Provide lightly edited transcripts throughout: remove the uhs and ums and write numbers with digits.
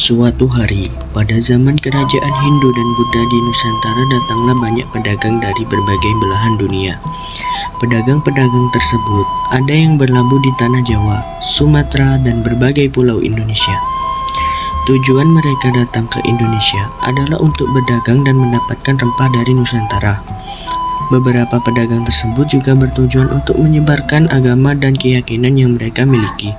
Suatu hari, pada zaman kerajaan Hindu dan Buddha di Nusantara datanglah banyak pedagang dari berbagai belahan dunia. Pedagang-pedagang tersebut ada yang berlabuh di tanah Jawa, Sumatera, dan berbagai pulau Indonesia. Tujuan mereka datang ke Indonesia adalah untuk berdagang dan mendapatkan rempah dari Nusantara. Beberapa pedagang tersebut juga bertujuan untuk menyebarkan agama dan keyakinan yang mereka miliki.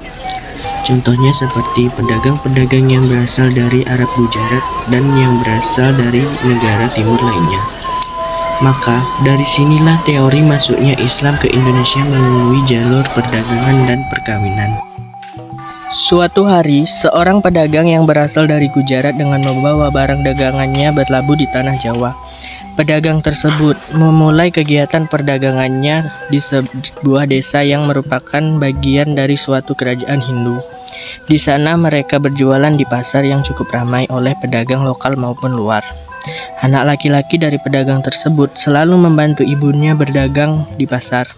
Contohnya seperti pedagang-pedagang yang berasal dari Arab Gujarat dan yang berasal dari negara timur lainnya. Maka dari sinilah teori masuknya Islam ke Indonesia melalui jalur perdagangan dan perkawinan. Suatu hari, seorang pedagang yang berasal dari Gujarat dengan membawa barang dagangannya berlabuh di tanah Jawa. Pedagang tersebut memulai kegiatan perdagangannya di sebuah desa yang merupakan bagian dari suatu kerajaan Hindu. Di sana mereka berjualan di pasar yang cukup ramai oleh pedagang lokal maupun luar. Anak laki-laki dari pedagang tersebut selalu membantu ibunya berdagang di pasar.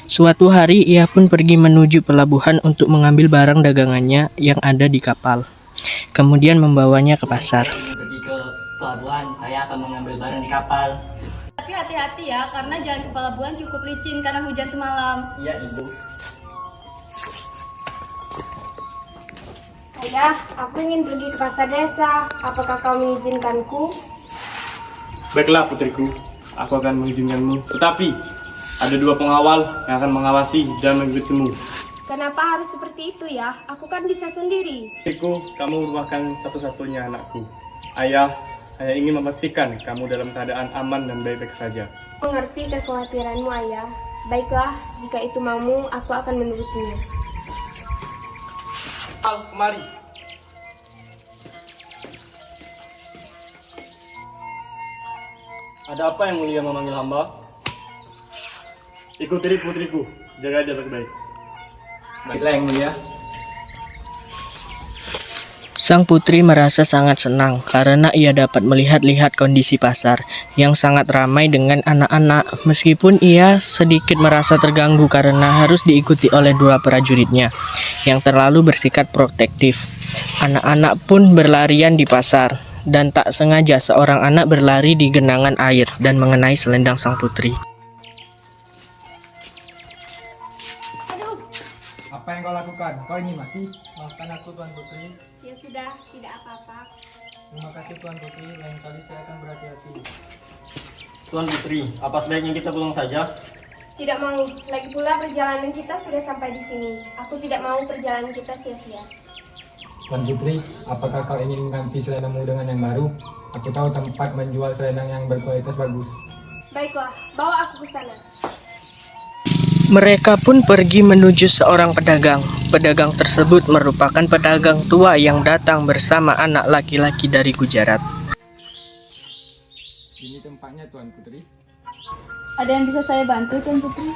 Suatu hari ia pun pergi menuju pelabuhan untuk mengambil barang dagangannya yang ada di kapal, kemudian membawanya ke pasar. Pergi ke pelabuhan, saya akan mengambil barang di kapal. Tapi hati-hati ya, karena jalan ke pelabuhan cukup licin karena hujan semalam. Iya, Ibu. Ayah, aku ingin pergi ke pasar desa. Apakah kau mengizinkanku? Baiklah putriku, aku akan mengizinkanmu. Tetapi, ada dua pengawal yang akan mengawasi dan mengikutimu. Kenapa harus seperti itu ya? Aku kan bisa sendiri. Putriku, kamu merupakan satu-satunya anakku. Ayah hanya ingin memastikan kamu dalam keadaan aman dan baik-baik saja. Mengerti kekhawatiranmu, Ayah. Baiklah, jika itu maumu, aku akan menurutinya. Kemari. Ada apa yang mulia memanggil hamba? Ikuti putriku, jaga aja baik-baik. Baiklah yang mulia. Sang putri merasa sangat senang karena ia dapat melihat-lihat kondisi pasar yang sangat ramai dengan anak-anak, meskipun ia sedikit merasa terganggu karena harus diikuti oleh dua prajuritnya yang terlalu bersikap protektif. Anak-anak pun berlarian di pasar, dan tak sengaja seorang anak berlari di genangan air dan mengenai selendang sang putri. Apa yang kau lakukan? Kau ingin mati? Maafkan aku Tuan Putri. Ya sudah, tidak apa-apa. Terima kasih Tuan Putri, lain kali saya akan berhati-hati. Tuan Putri, apa sebaiknya kita pulang saja? Tidak mau. Lagi pula perjalanan kita sudah sampai di sini. Aku tidak mau perjalanan kita sia-sia. Tuan Putri, apakah kau ingin mengganti selendangmu dengan yang baru? Aku tahu tempat menjual selendang yang berkualitas bagus. Baiklah, bawa aku ke sana. Mereka pun pergi menuju seorang pedagang. Pedagang tersebut merupakan pedagang tua yang datang bersama anak laki-laki dari Gujarat. Ini tempatnya Tuan Putri. Ada yang bisa saya bantu, Tuan Putri?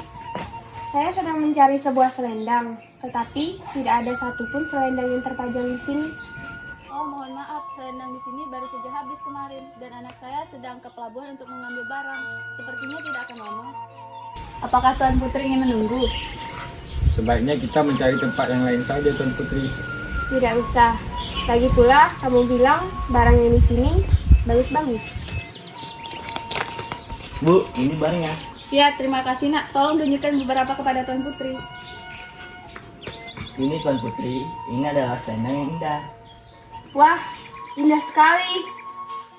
Saya sedang mencari sebuah selendang, tetapi tidak ada satupun selendang yang terpajang di sini. Oh, mohon maaf, selendang di sini baru saja habis kemarin, dan anak saya sedang ke pelabuhan untuk mengambil barang. Sepertinya tidak akan lama. Apakah Tuan Putri ingin menunggu? Sebaiknya kita mencari tempat yang lain saja Tuan Putri. Tidak usah. Lagi pula, kamu bilang barang yang di sini bagus-bagus. Bu, ini barangnya. Ya, terima kasih nak. Tolong tunjukkan beberapa kepada Tuan Putri. Ini Tuan Putri, ini adalah selendang yang indah. Wah, indah sekali.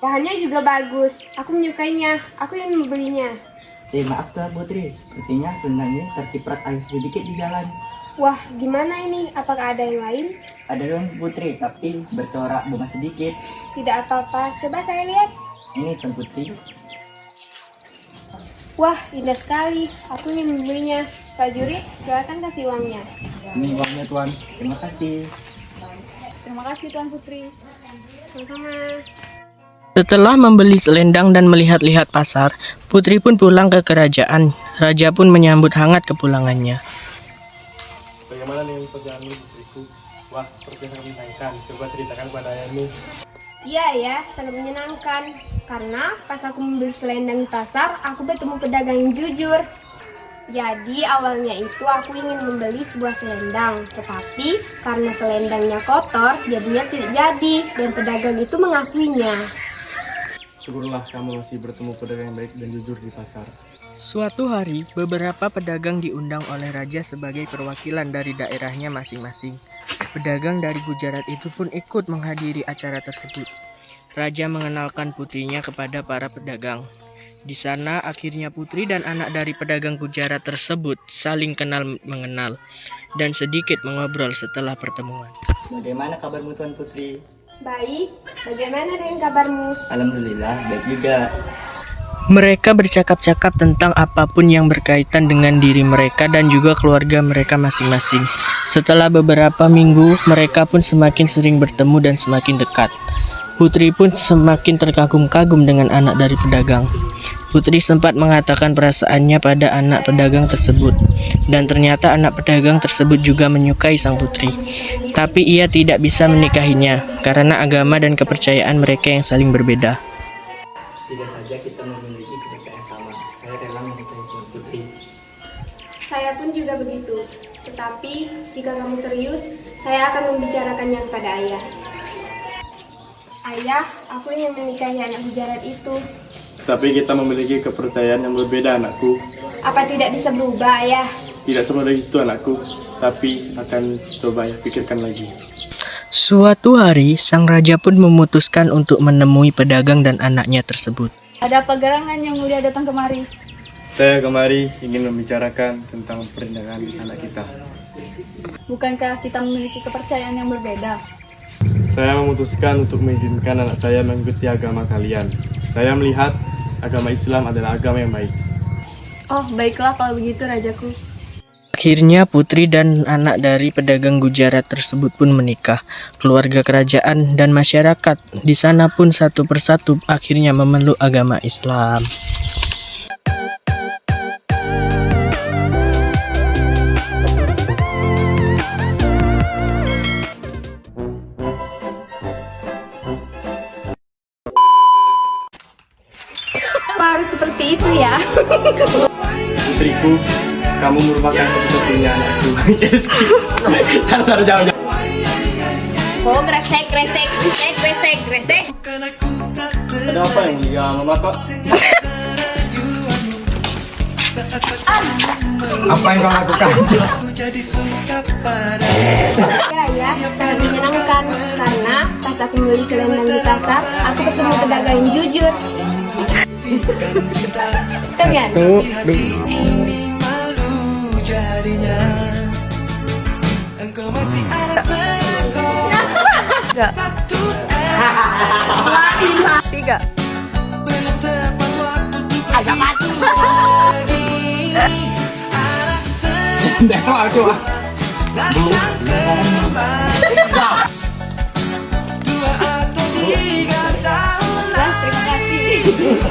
Bahannya juga bagus. Aku menyukainya. Aku ingin membelinya. Maaf Tuan Putri, sepertinya selendang ini terciprat air sedikit di jalan. Wah, gimana ini? Apakah ada yang lain? Ada Tuan Putri, tapi bercorak bunga sedikit. Tidak apa-apa. Coba saya lihat. Ini Tuan Putri. Wah, indah sekali. Aku ingin membelinya. Prajurit, silakan kasih uangnya. Ini uangnya Tuan. Terima kasih. Terima kasih Tuan Putri. Sama-sama. Setelah membeli selendang dan melihat-lihat pasar, putri pun pulang ke kerajaan. Raja pun menyambut hangat kepulangannya. Bagaimana dengan perjalananmu putriku? Wah, seperti yang menyenangkan. Coba ceritakan pada ayahmu. Iya ya, sangat menyenangkan. Karena pas aku membeli selendang di pasar, aku bertemu pedagang yang jujur. Jadi awalnya itu aku ingin membeli sebuah selendang, tetapi karena selendangnya kotor, jadinya tidak jadi dan pedagang itu mengakuinya. Syukurlah kamu masih bertemu pedagang yang baik dan jujur di pasar. Suatu hari, beberapa pedagang diundang oleh raja sebagai perwakilan dari daerahnya masing-masing. Pedagang dari Gujarat itu pun ikut menghadiri acara tersebut. Raja mengenalkan putrinya kepada para pedagang. Di sana akhirnya putri dan anak dari pedagang Gujarat tersebut saling kenal mengenal dan sedikit mengobrol setelah pertemuan. Bagaimana kabarmu Tuan Putri? Baik, bagaimana dengan kabarmu? Alhamdulillah, baik juga. Mereka bercakap-cakap tentang apapun yang berkaitan dengan diri mereka dan juga keluarga mereka masing-masing. Setelah beberapa minggu, mereka pun semakin sering bertemu dan semakin dekat. Putri pun semakin terkagum-kagum dengan anak dari pedagang. Putri sempat mengatakan perasaannya pada anak pedagang tersebut, dan ternyata anak pedagang tersebut juga menyukai sang putri. Tapi ia tidak bisa menikahinya karena agama dan kepercayaan mereka yang saling berbeda. Jika saja kita memiliki kepercayaan sama, saya rela menikahi Tuan Putri. Saya pun juga begitu. Tetapi jika kamu serius, saya akan membicarakannya kepada ayah. Ayah, aku ingin menikahi anak Gujarat itu. Tapi kita memiliki kepercayaan yang berbeda, anakku. Apa tidak bisa berubah, ayah? Tidak semudah itu, anakku. Tapi akan coba ya pikirkan lagi. Suatu hari, sang raja pun memutuskan untuk menemui pedagang dan anaknya tersebut. Ada apa gerangan yang mulia datang kemari? Saya kemari ingin membicarakan tentang pernikahan anak kita. Bukankah kita memiliki kepercayaan yang berbeda? Saya memutuskan untuk mengizinkan anak saya mengikuti agama kalian. Saya melihat agama Islam adalah agama yang baik. Oh, baiklah kalau begitu rajaku. Akhirnya putri dan anak dari pedagang Gujarat tersebut pun menikah. Keluarga kerajaan dan masyarakat di sana pun satu persatu akhirnya memeluk agama Islam. Harus seperti itu ya. Putriku, kamu merupakan satu-satunya anakku. Jangan. Oh, gresek. Ada apa yang liga mama kok? Apa yang kau lakukan? Ya, sangat menyenangkan karena pas aku membeli selendang di pasar, aku bertemu pedagang yang jujur. Tuh kan? Tuh, Tiga. Agak mati. Tidak aku. Terima kasih.